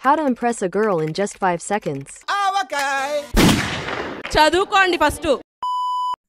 How to impress a girl in just 5 seconds. చదువుకోండి first.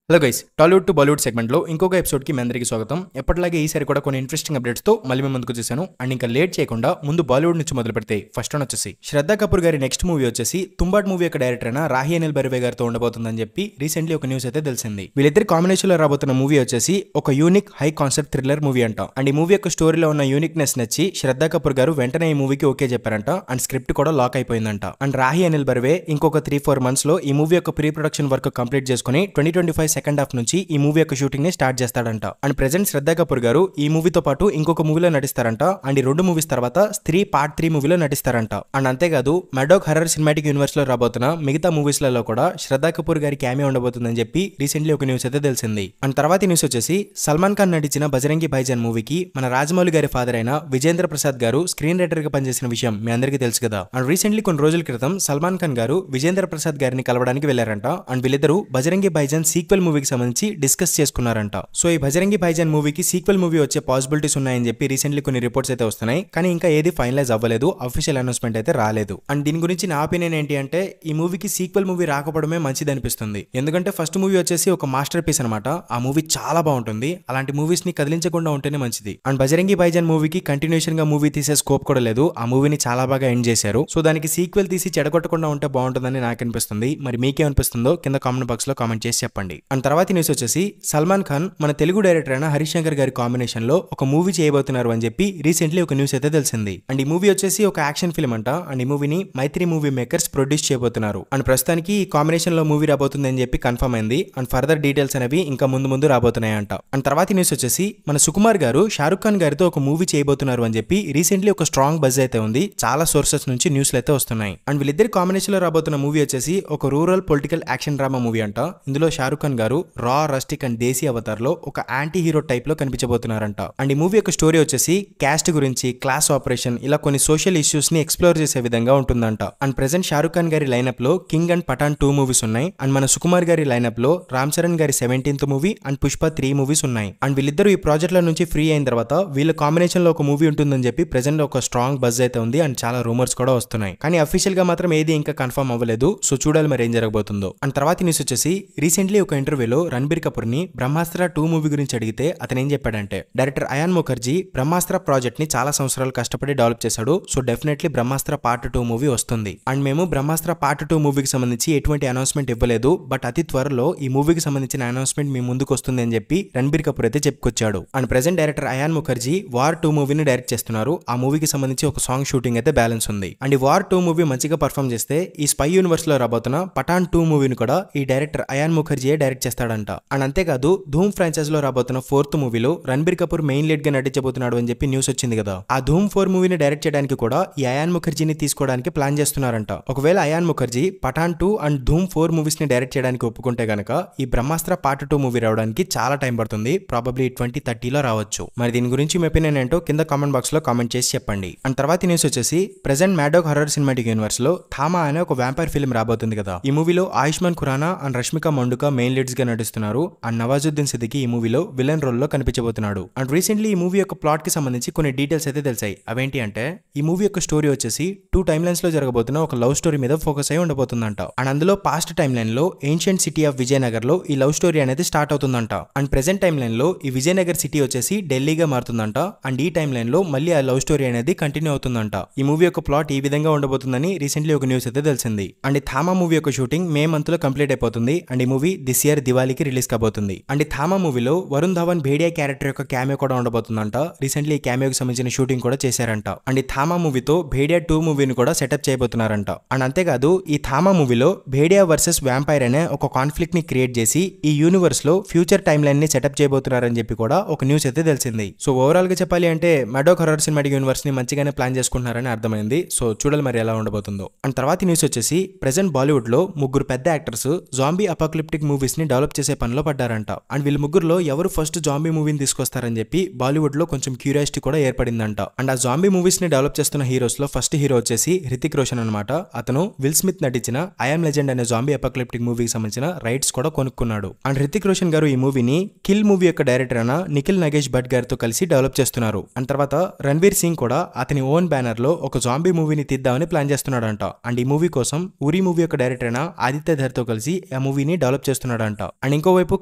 Hello guys, Tollywood to Bollywood సెగ్మెంట్లో ఇంకొక ఎపిసోడ్కి మీ అందరికీ స్వాగతం. ఎప్పటిలాగే ఈసారి కూడా కొన్ని ఇంట్రెస్టింగ్ అప్డేట్స్తో మళ్ళీ మేము ముందుకు వచ్చేసాను. అండ్ ఇంకా లేట్ చేయకుండా ముందు బాలీవుడ్ నుంచి మొదలు పెడితే ఫస్ట్ వన్ వచ్చేసి శ్రద్ధా కపూర్ గారి నెక్స్ట్ మూవీ వచ్చేసి తుంబాట్ మూవీ యొక్క డైరెక్టర్ అయిన రాహి అనిల్ బర్వే గారితో ఉండబోతుందని చెప్పి రీసెంట్లీ ఒక న్యూస్ అయితే తెలిసింది. వీళ్ళిద్దరి కాంబినేషన్ లో రాబోతున్న మూవీ వచ్చేసి ఒక unique high concept thriller movie అంట. అండ్ ఈ మూవీ యొక్క స్టోరీలో ఉన్న యూనిక్నెస్ నచ్చి శ్రద్ధా కపూర్ గారు వెంటనే ఈ మూవీకి ఓకే చెప్పారంట. అండ్ స్క్రిప్ట్ కూడా లాక్ అయిపోయిందంట. అండ్ రాహి అనిల్ బర్వే ఇంకొక 3-4 months లో ఈ మూవీ యొక్క ప్రీ ప్రొడక్షన్ వర్క్ కంప్లీట్ చేసుకుని 2025 సెకండ్ హాఫ్ నుంచి ఈ మూవీ యొక్క షూటింగ్ ని స్టార్ట్ చేస్తాడంట. అండ్ ప్రెజెంట్ శ్రద్ధా కపూర్ గారు ఈ మూవీతో పాటు ఇంకొక మూవీలో నటిస్తారంట. అండ్ ఈ 2 మూవీస్ తర్వాత స్త్రీ పార్ట్ 3 మూవీలో నటిస్తారంట. అండ్ అంతేకాదు మెడోక్ హర్రర్ సినిమాటిక్ యూనివర్స్ లో రాబోతున్న మిగతా మూవీస్ లలో కూడా శ్రద్ధా కపూర్ గారి క్యామియో ఉండబోతుందని చెప్పి రీసెంట్లీ ఒక న్యూస్ అయితే తెలిసింది. అండ్ తర్వాత న్యూస్ వచ్చేసి సల్మాన్ ఖాన్ నటించిన బజరంగి భాయిజాన్ మూవీకి మన రాజమౌళి గారి ఫాదర్ అయిన విజేంద్ర ప్రసాద్ గారు స్క్రీన్ రైటర్ గా పనిచేసిన విషయం మీ అందరికీ తెలుసు కదా. అండ్ రీసెంట్లీ కొన్ని రోజుల క్రితం సల్మాన్ ఖాన్ గారు విజేంద్ర ప్రసాద్ గారిని కలవడానికి వెళ్లారంట. అండ్ వీళ్ళిద్దరూ బజరంగి భాయిజాన్ సీక్వెల్ మూవీకి సంబంధించి డిస్కస్ చేసుకున్నారంట. సో ఈ బజరంగి భాయిజాన్ మూవీకి సీక్వెల్ మూవీ వచ్చే పాసిబిలిటీస్ ఉన్నాయని చెప్పి రీసెంట్లీ కొన్ని రిపోర్ట్స్ అయితే వస్తున్నాయి. కానీ ఇంకా ఏది ఫైనలైజ్ అవ్వలేదు, అఫీషియల్ అనౌన్స్మెంట్ అయితే రాలేదు. అండ్ దీని గురించి నా ఒపీనియన్ ఏంటి అంటే ఈ మూవీకి సీక్వెల్ మూవీ రాకపోవడమే మంచిది అనిపిస్తుంది. ఎందుకంటే ఫస్ట్ మూవీ వచ్చేసి ఒక మాస్టర్ పీస్ అనమాట. ఆ మూవీ చాలా బాగుంటుంది. అలాంటి మూవీస్ ని కదిలించకుండా ఉంటేనే మంచిది. అండ్ బజరంగి భాయిజాన్ మూవీకి కంటిన్యూషన్ గా మూవీ తీసే స్కోప్ కూడా లేదు. ఆ మూవీని చాలా బాగా ఎండ్ చేశారు. సో దానికి సీక్వెల్ తీసి చెడగొట్టకుండా ఉంటే బాగుంటుందని నాకు అనిపిస్తుంది. మరి మీకేమనిపిస్తుందో కింద కామెంట్ బాక్స్ లో కామెంట్ చేసి చెప్పండి. అండ్ తర్వాత న్యూస్ వచ్చేసి సల్మాన్ ఖాన్ మన తెలుగు డైరెక్టర్ అయిన హరీష్ శంకర్ గారి కాంబినేషన్ లో ఒక మూవీ చేయబోతున్నారు అని చెప్పి రీసెంట్లీ ఒక న్యూస్ అయితే తెలిసింది. అండ్ ఈ మూవీ వచ్చేసి ఒక యాక్షన్ ఫిల్మ్ అంట. అండ్ ఈ మూవీని మైత్రి మూవీ మేకర్స్ ప్రొడ్యూస్ చేయబోతున్నారు. అండ్ ప్రస్తుతానికి ఈ కాంబినేషన్ లో మూవీ రాబోతుంది అని చెప్పి కన్ఫర్మ్ అయింది. అండ్ ఫర్దర్ డీటెయిల్స్ అనేవి ఇంకా ముందు రాబోతున్నాయంట. అండ్ తర్వాత న్యూస్ వచ్చేసి మన సుకుమార్ గారు షారుఖ్ ఖాన్ గారితో ఒక మూవీ చేయబోతున్నారు అని చెప్పి రీసెంట్లీ ఒక స్ట్రాంగ్ బజ్ అయితే ఉంది. చాలా సోర్సెస్ నుంచి న్యూస్లు అయితే వస్తున్నాయి. అండ్ వీళ్ళిద్దరి కాంబినేషన్ లో రాబోతున్న మూవీ వచ్చేసి ఒక rural political action drama movie అంట. ఇందులో షారుఖ్ ఖాన్ గారు రా, రస్టిక్ అండ్ దేశీ అవతార్ లో ఒక యాంటీ హీరో టైప్ లో కనిపించబోతున్నారంట. అండ్ ఈ మూవీ యొక్క స్టోరీ వచ్చేసి క్యాస్ట్ గురించి, క్లాస్ ఆపరేషన్, ఇలా కొన్ని సోషల్ ఇష్యూస్ ని ఎక్స్ప్లోర్ చేసే విధంగా ఉంటుందంట. అండ్ ప్రెసెంట్ షారుఖ్ ఖాన్ గారి లైనప్ లో కింగ్ అండ్ పఠాన్ 2 మూవీస్ ఉన్నాయి. అండ్ మన సుకుమార్ గారి లైనప్ లో రామ్ చరణ్ గారి 17th movie and Pushpa 3 movies ఉన్నాయి. అండ్ వీళ్ళిద్దరు ఈ ప్రాజెక్ట్ లో నుంచి ఫ్రీ అయిన తర్వాత వీళ్ళ కాంబినేషన్ లో ఒక మూవీ ఉంటుందని చెప్పి ప్రెసెంట్ ఒక స్ట్రాంగ్ బజ్ అయితే ఉంది. అండ్ చాలా రూమర్స్ కూడా వస్తున్నాయి. కానీ అఫీషియల్ గా మాత్రం ఏది ఇంకా కన్ఫర్మ్ అవ్వలేదు. సో చూడాలి మరి ఏం జరగబోతుందో. అండ్ తర్వాత న్యూస్ వచ్చేసి రీసెంట్లీ ఒక ఇంటర్వ్యూలో రణబీర్ కపూర్ ని బ్రహ్మాస్త్ర 2 మూవీ గురించి అడిగితే అతను ఏం చెప్పాడంటే డైరెక్టర్ అయాన్ ముఖర్జీ బ్రహ్మాస్త్ర ప్రాజెక్ట్ ని చాలా సంవత్సరాలు కష్టపడి డెవలప్ చేశాడు. సో డెఫినెట్లీ బ్రహ్మాస్త్ర పార్ట్ 2 మూవీ వస్తుంది. అండ్ మేము బ్రహ్మాస్త్ర పార్ట్ 2 మూవీకి సంబంధించి ఎటువంటి అనౌన్స్మెంట్ ఇవ్వలేదు. బట్ అతి త్వరలో ఈ మూవీకి సంబంధించిన అనౌన్స్మెంట్ మీ ముందుకు వస్తుంది అని చెప్పి రణబీర్ కపూర్ అయితే చెప్పుకొచ్చాడు. And present director Ayan Mukerji War 2 మూవీని డైరెక్ట్ చేస్తున్నారు. ఆ మూవీకి సంబంధించి ఒక సాంగ్ షూటింగ్ అయితే బ్యాలెన్స్ ఉంది. అండ్ ఈ వార్ 2 మూవీ మంచిగా పర్ఫామ్ చేస్తే ఈ స్పై యూనివర్స్ లో రాబోతున్న పఠాన్ 2 మూవీని కూడా ఈ డైరెక్టర్ అయాన్ ముఖర్జీ డైరెక్ట్ చేస్తాడంట. అండ్ అంతేకాదు ధూమ్ ఫ్రాంచైజ్ లో రాబోతున్న 4th మూవీలో రణబీర్ కపూర్ మెయిన్ లీడ్ గా నటించబోతున్నాడు అని చెప్పి న్యూస్ వచ్చింది కదా. ఆ ధూమ్ 4 మూవీని డైరెక్ట్ చేయడానికి కూడా ఈ అయాన్ ముఖర్జీని తీసుకోవడానికి ప్లాన్ చేస్తున్నారంట. ఒకవేళ ion Mukherjee Pathan 2 and Dhoom 4 movies ని డైరెక్ట్ చేయడానికి ఒప్పుకుంటే గనక ఈ బ్రహ్మాస్త్ర పార్ట్ 2 మూవీ రావడానికి చాలా టైం పడుతుంది. ప్రాబబ్లీ 2030 లో రావచ్చు. మరి దీని గురించి మీ ఒపీనియన్ ఏంటో కింద కామెంట్ బాక్స్ లో కామెంట్ చేసి చెప్పండి. అండ్ తర్వాత న్యూస్ వచ్చేసి ప్రెసెంట్ మెడోక్ హర్రర్ సినిమాటిక్ యూనివర్స్ లో థామా అనే ఒక వ్యాంపైర్ ఫిల్మ్ రాబోతుంది కదా. ఈ మూవీలో Ayushmann Khurrana and Rashmika Mandanna main leads గా నటిస్తున్నారు. అండ్ నవాజుద్దీన్ సిద్దికి ఈ మూవీలో విలన్ రోల్ లో కనిపించబోతున్నాడు. అండ్ రీసెంట్లీ ఈ మూవీ యొక్క ప్లాట్ కి సంబంధించి కొన్ని డీటెయిల్స్ అయితే తెలిసాయి. అవేంటి అంటే ఈ మూవీ యొక్క స్టోరీ వచ్చేసి 2 టైమ్ లైన్స్ లో జరగబోతున్న ఒక లవ్ స్టోరీ మీద ఫోకస్ అయి ఉండబోతుందంట. అండ్ అందులో పాస్ట్ టైమ్ లైన్ లో ఏన్షియంట్ సిటీ ఆఫ్ విజయనగర్ లో ఈ లవ్ స్టోరీ అనేది స్టార్ట్ అవుతుందంట. అండ్ ప్రెసెంట్ టైమ్ లైన్ లో ఈ విజయనగర్ సిటీ వచ్చేసి ఢిల్లీగా మారుతుందంట. అండ్ ఈ టైమ్ లైన్ లో మళ్ళీ ఆ లవ్ స్టోరీ అనేది కంటిన్యూ అవుతుందంట. ఈ మూవీ యొక్క ప్లాట్ ఈ విధంగా ఉండబోతుందని రీసెంట్లీ ఒక న్యూస్ అయితే తెలిసింది. అండ్ ఈ థామా మూవీ యొక్క షూటింగ్ మే మంత్ లో కంప్లీట్ అయిపోతుంది. అండ్ ఈ మూవీ దిస్ ఇయర్ దివాళీకి రిలీజ్ కాబోతుంది. అండ్ ఈ థామా మూవీలో వరుణ్ ధవన్ భేడియా క్యారెక్టర్ యొక్క క్యామియో కూడా ఉండబోతుందంట. రీసెంట్లీ ఈ క్యామియోకి సంబంధించిన షూటింగ్ కూడా చేశారంట. అండ్ ఈ థామా మూవీతో భేడియా 2 మూవీని కూడా సెటప్ చేయబోతున్నారంట. అండ్ అంతేకాదు ఈ థామా మూవీలో భేడియా వర్సెస్ వ్యాంపైర్ అనే ఒక కాన్ఫ్లిక్ట్ ని క్రియేట్ చేసి ఈ యూనివర్స్ లో ఫ్యూచర్ టైమ్ లైన్ ని సెటప్ చేయబోతున్నారని చెప్పి కూడా ఒక న్యూస్ అయితే తెలిసింది. సో ఓవరాల్ గా చెప్పాలి అంటే మెడోక్ హర్రర్ సినిమాటిక్ యూనివర్స్ ని మంచిగానే ప్లాన్ చేసుకుంటున్నారని అర్థమైంది. సో చూడాలి మరి ఎలా ఉండబోతుందో. అండ్ తర్వాత న్యూస్ వచ్చేసి ప్రెసెంట్ బాలీవుడ్ లో 3 పెద్ద యాక్టర్స్ జాంబీ అపోకలిప్టిక్ మూవీస్ ని డెవలప్ చేసే పనిలో పడ్డారంట. అండ్ వీళ్ళ ముగ్గురులో ఎవరు ఫస్ట్ జాంబీ మూవీని తీసుకొస్తారని చెప్పి బాలీవుడ్ లో కొంచెం క్యూరియాసిటీ కూడా ఏర్పడిందంట. అండ్ ఆ జాంబీ మూవీస్ ని డెవలప్ చేస్తున్న హీరోస్ లో ఫస్ట్ హీరో వచ్చేసి హృతిక్ రోషన్ అనమాట. అతను విల్ స్మిత్ నటించిన ఐఎమ్ లెజెండ్ అనే జాంబీ అపోకలిప్టిక్ మూవీకి సంబంధించిన రైట్స్ కూడా కొనుక్కున్నాడు. అండ్ హృతిక్ రోషన్ గారు ఈ మూవీని కిల్ మూవీ యొక్క డైరెక్టర్ అయిన నిఖిల్ నాగేష్ భట్ గారితో కలిసి డెవలప్ చేస్తున్నారు. అండ్ తర్వాత రణ్వీర్ సింగ్ కూడా అతని ఓన్ బ్యానర్ లో ఒక జాంబీ మూవీని తీద్దామని ప్లాన్ చేస్తున్నాడంట. అండ్ ఈ మూవీ కోసం ఉరి మూవీ యొక్క డైరెక్టర్ అయిన ఆదిత్య ధర్ తో కలిసి ఆ మూవీని డెవలప్ చేస్తున్నాడంట. అండ్ ఇంకోవైపు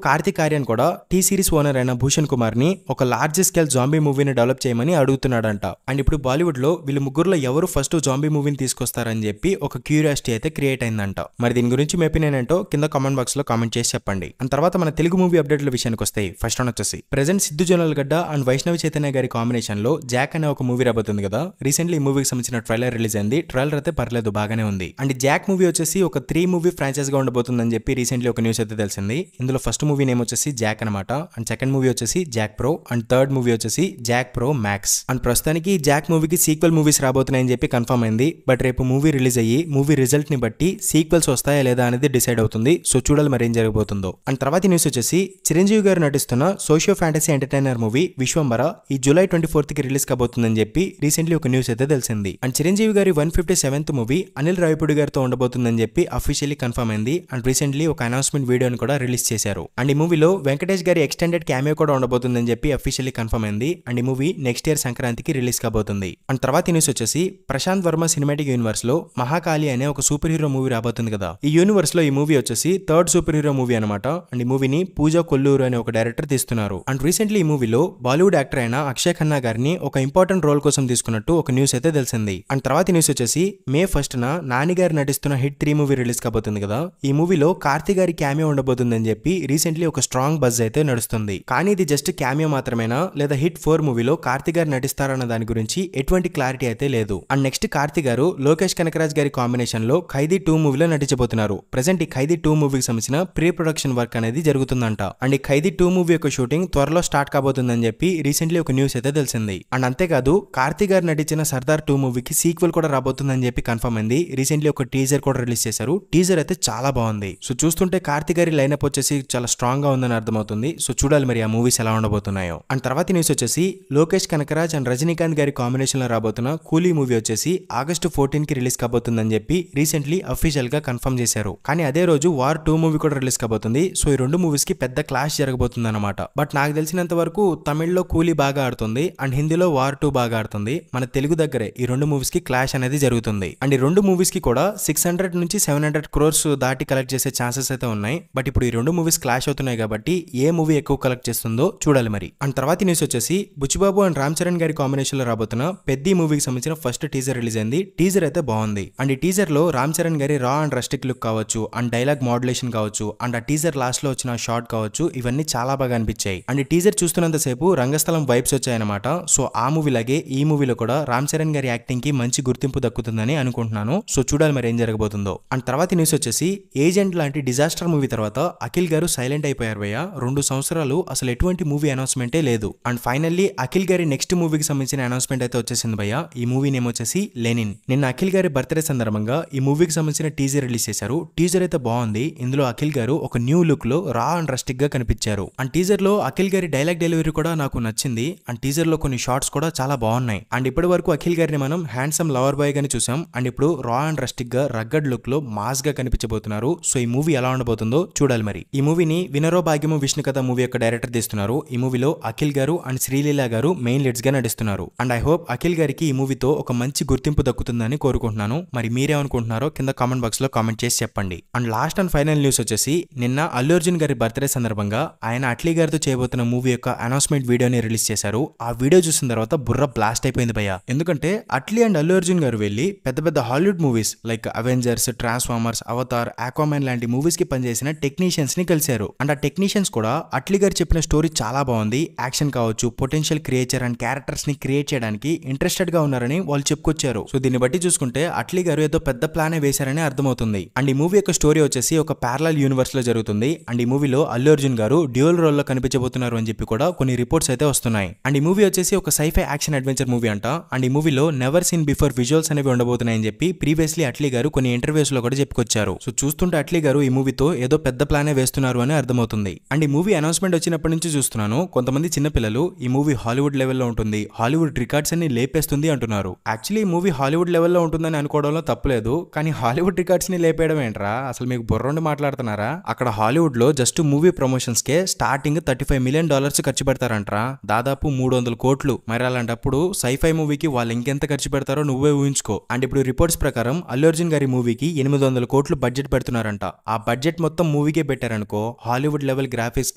కార్తిక్ ఆర్యన్ కూడా టీ సిరీస్ ఓనర్ అయిన భూషణ్ కుమార్ ని ఒక లార్జ్ స్కేల్ జాంబీ మూవీని డెవలప్ చేయమని అడుగుతున్నాడంట. అండ్ ఇప్పుడు బాలీవుడ్ లో వీళ్ళు ముగ్గురులో ఎవరు ఫస్ట్ జాంబీ మూవీని తీసుకొస్తారని చెప్పి ఒక క్యూరియాసిటీ అయితే క్రియేట్ అయిందంట. మరి దీని గురించి మీ ఒపీనియన్ ఏంటో కింద కామెంట్ బాక్స్ లో కామెంట్ చేసి చెప్పండి. అండ్ తర్వాత మన తెలుగు మూవీ అప్డేట్ల విషయానికి వస్తాయి. ఫస్ట్ వన్ వచ్చేసి ప్రెజెంట్ సిద్ధు జొన్నలగడ్డ అండ్ వైష్ణవి చైతన్య గారి కాంబినేషన్ లో జాక్ అనే ఒక మూవీ రాబోతుంది కదా. రీసెంట్లీ ఈ మూవీకి సంబంధించిన ట్రైలర్ రిలీజ్ అయింది. ట్రైలర్ అయితే పర్లేదు, బాగానే ఉంది. అండ్ జాక్ మూవీ వచ్చేసి ఒక 3 మూవీ ఫ్రాంచైజ్ గా ఉండబోతుందని చెప్పి రీసెంట్లీ ఒక న్యూస్ అయితే తెలిసింది. ఇందులో ఫస్ట్ మూవీ నేమ్ వచ్చేసి జాక్ అనమాట. అండ్ సెకండ్ మూవీ వచ్చేసి Jack pro and third movie వచ్చేసి జాక్ ప్రో మ్యాక్స్. అండ్ ప్రస్తుతానికి జాక్ మూవీకి సీక్వెల్ మూవీస్ రాబోతున్నాయని చెప్పి కన్ఫర్మ్ అయింది. బట్ రేపు మూవీ రిలీజ్ అయ్యి మూవీ రిజల్ట్ ని బట్టి సీక్వెల్స్ వస్తాయా లేదా అనేది డిసైడ్ అవుతుంది. సో చూడాలి మరి ఏం జరగబోతుందో. అండ్ తర్వాత న్యూస్ వచ్చేసి చిరంజీవి గారు నటిస్తున్న socio fantasy entertainer movie Vishwambhara ఈ జూలై 24th కి రిలీజ్ కాబోతుందని చెప్పి రీసెంట్లీ ఒక న్యూస్ అయితే తెలిసింది. అండ్ చిరంజీవి గారి 157th మూవీ అనిల్ రావిపూడి గారితో ఉండబోతుందని చెప్పి అఫీషియల్లీ కన్ఫర్మ్ అయింది. అండ్ రీసెంట్లీ ఒక అనౌన్స్మెంట్ వీడియోని కూడా రిలీజ్ చేశారు. అండ్ ఈ మూవీలో వెంకటేష్ గారి ఎక్స్టెండెడ్ క్యామియో కూడా ఉండబోతుందని చెప్పి అఫీషియల్లీ కన్ఫర్మ్ అయింది. అండ్ ఈ మూవీ నెక్స్ట్ ఇయర్ సంక్రాంతికి రిలీజ్ కాబోతుంది. అండ్ తర్వాత న్యూస్ వచ్చేసి ప్రశాంత్ వర్మ సినిమాటిక్ యూనివర్స్ లో మహాకాళి అనే ఒక సూపర్ హీరో మూవీ రాబోతుంది కదా. ఈ యూనివర్స్ లో ఈ మూవీ వచ్చేసి థర్డ్ సూపర్ హీరో మూవీ అనమాట. అండ్ ఈ మూవీని పూజా కొల్లూరు అనే ఒక డైరెక్టర్ తీస్తున్నారు. అండ్ రీసెంట్లీ ఈ మూవీలో బాలీవుడ్ యాక్టర్ అయిన అక్షయ్ ఖన్నా గారిని ఒక ఇంపార్టెంట్ రోల్ కోసం తీసుకున్నట్టు ఒక న్యూస్ అయితే తెలిసింది. అండ్ తర్వాత న్యూస్ వచ్చేసి మే 1st నాని గారు నటిస్తున్న హిట్ 3 మూవీ రిలీజ్ కాబోతుంది కదా. ఈ మూవీలో కార్తిక్ గారి క్యామియో ఉండబోతుందని చెప్పి రీసెంట్లీ ఒక స్ట్రాంగ్ బజ్ అయితే నడుస్తుంది. కానీ ఇది జస్ట్ క్యామియో మాత్రమేనా లేదా హిట్ 4 మూవీలో కార్తిక్ గారు నటిస్తారన్న దాని గురించి ఎటువంటి క్లారిటీ అయితే లేదు. అండ్ నెక్స్ట్ కార్తిక్ గారు లోకేష్ కనకరాజ్ గారి కాంబినేషన్ లో ఖైదీ 2 మూవీలో నటించబోతున్నారు. ప్రెసెంట్ ఈ ఖైదీ 2 మూవీకి సంబంధించిన ప్రీ ప్రొడక్షన్ వర్క్ అనేది జరుగుతుందంట. అండ్ ఈ ఖైదీ 2 మూవీ యొక్క షూటింగ్ త్వరలో స్టార్ట్ కాబోతుందని చెప్పి రీసెంట్లీ ఒక న్యూస్ అయితే తెలిసింది. అండ్ అంతేకాదు కార్తిక్ గారు నటించిన సర్దార్ 2 మూవీకి సీక్వెల్ కూడా రాబోతుందని చెప్పి కన్ఫర్మ్ అయింది. రీసెంట్లీ ఒక టీజర్ కూడా రిలీజ్ చేశారు. టీజర్ అయితే చాలా బాగుంది. సో చూస్తుంటే కార్తిక్ గారి లైనప్ వచ్చేసి చాలా స్ట్రాంగ్ గా ఉందని అర్థమవుతుంది. సో చూడాలి మరి ఆ మూవీస్ ఎలా ఉండబోతున్నాయో. అండ్ తర్వాత న్యూస్ వచ్చేసి లోకేష్ కనకరాజ్ అండ్ రజనీకాంత్ గారి కాంబినేషన్ లో రాబోతున్న కూలీ మూవీ వచ్చేసి ఆగస్టు 14 కి రిలీజ్ కాబోతుందని చెప్పి రీసెంట్లీ అఫీషియల్ గా కన్ఫర్మ్ చేశారు. కానీ అదే రోజు వార్ 2 మూవీ కూడా రిలీజ్ కాబోతుంది. సో ఈ 2 మూవీస్ కి పెద్ద క్లాష్ జరగబోతుంది అనమాట. బట్ నాకు తెలిసినంత వరకు తమిళ్లో కూలీ బాగా ఆడుతుంది అండ్ హిందీలో వార్ 2 బాగా ఆడుతుంది. మన తెలుగు దగ్గరే ఈ 2 మూవీస్ కి క్లాష్ అనేది జరుగుతుంది. అండ్ ఈ 2 మూవీస్ కి కూడా 600 నుంచి 700 crores దాటి కలెక్ట్ చేసే ఛాన్సెస్ అయితే ఉన్నాయి. బట్ ఇప్పుడు ఈ 2 మూవీస్ క్లాష్ అవుతున్నాయి కాబట్టి ఏ మూవీ ఎక్కువ కలెక్ట్ చేస్తుందో చూడాలి మరి. అండ్ తర్వాత న్యూస్ వచ్చేసి బుచ్చిబాబు అండ్ రామ్ చరణ్ గారి కాంబినేషన్ లో రాబోతున్న పెద్ది మూవీకి సంబంధించిన ఫస్ట్ టీజర్ రిలీజ్ అయింది. టీజర్ అయితే బాగుంది. అండ్ ఈ టీజర్ లో రామ్ చరణ్ గారి రా అండ్ రస్టిక్ లుక్ కావచ్చు అండ్ డైలాగ్ మోడ్యులేషన్ కావచ్చు అండ్ ఆ టీజర్ లాస్ట్ లో వచ్చిన షాట్ కావచ్చు ఇవన్నీ చాలా బాగా అనిపించాయి. అండ్ ఈ టీజర్ చూస్తున్నంత సేపు రంగస్థలం వైబ్స్ వచ్చాయన్నమాట. సో ఆ మూవీ లాగే ఈ మూవీలో కూడా రామ్ చరణ్ గారి యాక్టింగ్ కి మంచి గుర్తింపు దక్కుతుందని అనుకుంటున్నాను. సో చూడాలి మరి ఏం జరగబోతుందో. అండ్ తర్వాత న్యూస్ వచ్చేసి ఏజెంట్ లాంటి డిజాస్టర్ మూవీ తర్వాత అఖిల్ గారు సైలెంట్ అయిపోయారు భయ్య. 2 సంవత్సరాలు అసలు ఎటువంటి మూవీ అనౌన్స్మెంటే లేదు. అండ్ ఫైనల్లీ అఖిల్ గారి నెక్స్ట్ మూవీకి సంబంధించిన అనౌన్స్మెంట్ అయితే వచ్చేసింది భయ్య. ఈ మూవీ నేమ్ వచ్చేసి లెనిన్. నిన్న అఖిల్ గారి బర్త్డే సందర్భంగా ఈ మూవీకి సంబంధించిన టీజర్ రిలీజ్ చేశారు. టీజర్ అయితే బాగుంది. ఇందులో అఖిల్ గారు ఒక న్యూ లుక్ లో రా అండ్ రస్టిక్ గా కనిపించారు. అండ్ టీజర్ లో అఖిల్ గారి డైలాగ్ డెలివరీ కూడా నాకు నచ్చింది. అండ్ టీజర్ లో కొన్ని షార్ట్స్ కూడా చాలా బాగున్నాయి. అండ్ ఇప్పటి వరకు అఖిల్ గారిని మనం హ్యాండ్సమ్ లవర్ బాయ్ గాని చూసాం. అండ్ ఇప్పుడు రా అండ్ రస్టిక్ గా రగ్గడ్ లుక్ లో మాస్ గా కనిపించబోతున్నారు. సో ఈ మూవీ ఎలా ఉండబోతుందో చూడాలి మరి. ఈ మూవీని వినరో భాగ్యము విష్ణు కథ మూవీ యొక్క డైరెక్టర్ తీస్తున్నారు. ఈ మూవీలో అఖిల్ గారు అండ్ శ్రీలీల గారు మెయిన్ లీడ్స్ గా నటిస్తున్నారు. అండ్ ఐ హోప్ అఖిల్ గారికి ఈ మూవీతో ఒక మంచి గుర్తింపు దక్కుతుందని కోరుకుంటున్నాను. మరి మీరేమనుకుంటున్నారో కింద కామెంట్ బాక్స్ లో కామెంట్ చేసి చెప్పండి. And last and final news వచ్చేసి నిన్న అల్లు అర్జున్ గారి బర్త్డే సందర్భంగా ఆయన అట్లీ గారితో చేయబోతున్న మూవీ యొక్క అనౌన్స్మెంట్ వీడియోని రిలీజ్ చేశారు. ఆ వీడియో చూసిన తర్వాత బుర్ర బ్లాస్ట్ అయిపోయింది భయ్య. ఎందుకంటే అట్లీ అండ్ అల్లు అర్జున్ గారు వెళ్ళి పెద్ద పెద్ద Hollywood movies like Avengers, transformers, Avatar, Aquaman లాంటి మూవీస్ కి పనిచేసిన టెక్నీషియన్స్ ని కలిశారు. అండ్ ఆ టెక్నీషియన్స్ కూడా అట్లీ గారు చెప్పిన స్టోరీ చాలా బాగుంది, యాక్షన్ కావచ్చు, పొటెన్షియల్ క్రియేచర్ అండ్ క్యారెక్టర్స్ ని క్రియేట్ చేయడానికి ఇంట్రెస్టెడ్ గా ఉన్నారని వాళ్ళు చెప్పుకొచ్చారు. సో దీన్ని బట్టి చూసుకుంటే అట్లీ గారు ఏదో పెద్ద ప్లానే వేశారని అర్థమవుతుంది. అండ్ ఈ మూవీ యొక్క స్టోరీ వచ్చేసి ఒక ప్యారలల్ యూనివర్స్ లో జరుగుతుంది. అండ్ ఈ మూవీలో అల్లు అర్జున్ గారు డ్యూయల్ రోల్ లో కనిపించబోతున్నారు అని చెప్పి కూడా కొన్ని రిపోర్ట్స్ అయితే వస్తున్నాయి. అండ్ ఈ మూవీ వచ్చేసి ఒక సైఫై యాక్షన్ అడ్వెంచర్ మూవీ అంట. అండ్ ఈ మూవీలో నెవర్ సీన్ బిఫోర్ విజువల్స్ అనేవి ఉండబోతున్నాయని చెప్పి ప్రీవియస్లీ అట్లీ గారు కొన్ని ఇంటర్వ్యూస్ లో కూడా చెప్పుకొచ్చారు. సో చూస్తుంటే అట్లీ గారు ఈ మూవీతో ఏదో పెద్ద ప్లాన్ ప్లానే వేస్తున్నారు అని అర్థమవుతుంది. అండ్ ఈ మూవీ అనౌన్స్మెంట్ వచ్చినప్పటి నుంచి చూస్తున్నాను కొంతమంది చిన్నపిల్లలు ఈ మూవీ హాలీవుడ్ లెవెల్లో ఉంటుంది, హాలీవుడ్ రికార్డ్స్ అన్ని లేపేస్తుంది అంటున్నారు. యాక్చువల్లీ ఈ మూవీ హాలీవుడ్ లెవెల్లో ఉంటుందని అనుకోవడంలో తప్పులేదు, కానీ హాలీవుడ్ రికార్డ్స్ ని లేపేయడం ఏంట్రా, అసలు మీకు బుర్రండి మాట్లాడుతున్నారా? అక్కడ హాలీవుడ్ లో జస్ట్ మూవీ ప్రమోషన్స్ కే స్టార్టింగ్ $35 మిలియన్ ఖర్చు పెడతారంట్రా, దాదాపు 300 కోట్లు. మరి అలాంటప్పుడు సైఫై మూవీకి వాళ్ళు ఇంకెంత ఖర్చు పెడతారో నువ్వే ఊహించుకో. అండ్ ఇప్పుడు రిపోర్ట్స్ ప్రకారం అల్లు అర్జున్ గారి మూవీకి 800 కోట్లు బడ్జెట్ పెడుతున్నారంట. ఆ బడ్జెట్ మొత్తం మూవీకే పెట్టారనుకో, హాలీవుడ్ లెవెల్ గ్రాఫిక్స్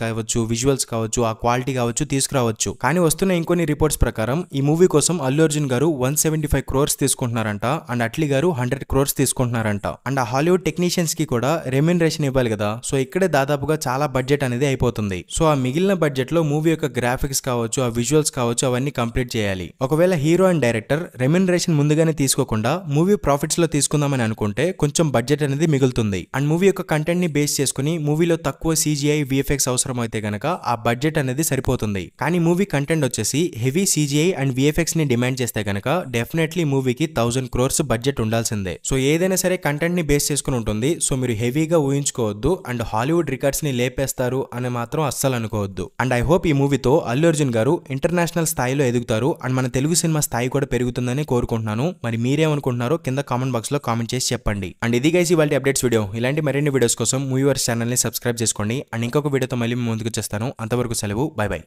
కావచ్చు, విజువల్స్ కావచ్చు, ఆ క్వాలిటీ కావచ్చు తీసుకురావచ్చు. కానీ వస్తున్న ఇంకొన్ని రిపోర్ట్స్ ప్రకారం ఈ మూవీ కోసం అల్లు అర్జున్ గారు 175 crores తీసుకుంటున్నారంట, అండ్ అట్లీ గారు 100 crores తీసుకుంటున్నారంట. అండ్ ఆ హాలీవుడ్ టెక్నీషియన్స్ కి కూడా రెమ్యూనరేషన్ ఇవ్వాలి కదా, సో ఇక్కడే దాదాపుగా చాలా బడ్జెట్ అనేది అయిపోతుంది. సో ఆ మిగిలిన బడ్జెట్ లో మూవీ యొక్క గ్రాఫిక్స్ కావచ్చు, ఆ విజువల్స్ కావచ్చు, అవన్నీ కంప్లీట్ చేయాలి. ఒకవేళ హీరో అండ్ డైరెక్టర్ రెమ్యూనరేషన్ ముందుగానే తీసుకోకుండా మూవీ ప్రాఫిట్స్ లో తీసుకుందామని అనుకుంటే కొంచెం బడ్జెట్ అనేది మిగులుతుంది. అండ్ మూవీ యొక్క కంటెంట్ ని బేస్ చేసుకుని మూవీలో తక్కువ CGI VFX అవసరం అయితే గనక ఆ బడ్జెట్ అనేది సరిపోతుంది. కానీ మూవీ కంటెంట్ వచ్చేసి హెవీ CGI అండ్ VFX ని డిమాండ్ చేస్తే గనక డెఫినెట్లీ మూవీకి 1000 crores బడ్జెట్ ఉండాల్సిందే. సో ఏదైనా సరే కంటెంట్ ని బేస్ చేసుకుని ఉంటుంది. సో మీరు హెవీగా ఊహించుకోవద్దు అండ్ హాలీవుడ్ రికార్డ్స్ ని లేపేస్తారు అని మాత్రం అస్సలు అనుకోవద్దు. అండ్ ఐ హోప్ ఈ మూవీతో అల్లు అర్జున్ గారు ఇంటర్నేషనల్ స్థాయిలో ఎదుగుతారు అండ్ మన తెలుగు సినిమా స్థాయి కూడా పెరుగుతుందని కోరుకుంటున్నాను. మరి మీరేమనుకుంటున్నారో కింద కామెంట్ బాక్స్ లో కామెంట్ చేసి చెప్పండి. అండ్ ఇది గైస్ ఇవాల్టి అప్డేట్స్ వీడియో. ఇలాంటి మరిన్ని వీడియోస్ కోసం మూవీవర్స్ ఛానల్ ని సబ్స్క్రైబ్ చేసుకోండి. అండ్ ఇంకొక వీడియోతో మళ్ళీ ముందుకు వచ్చేస్తాను. అంతవరకు సెలవు, బై బై.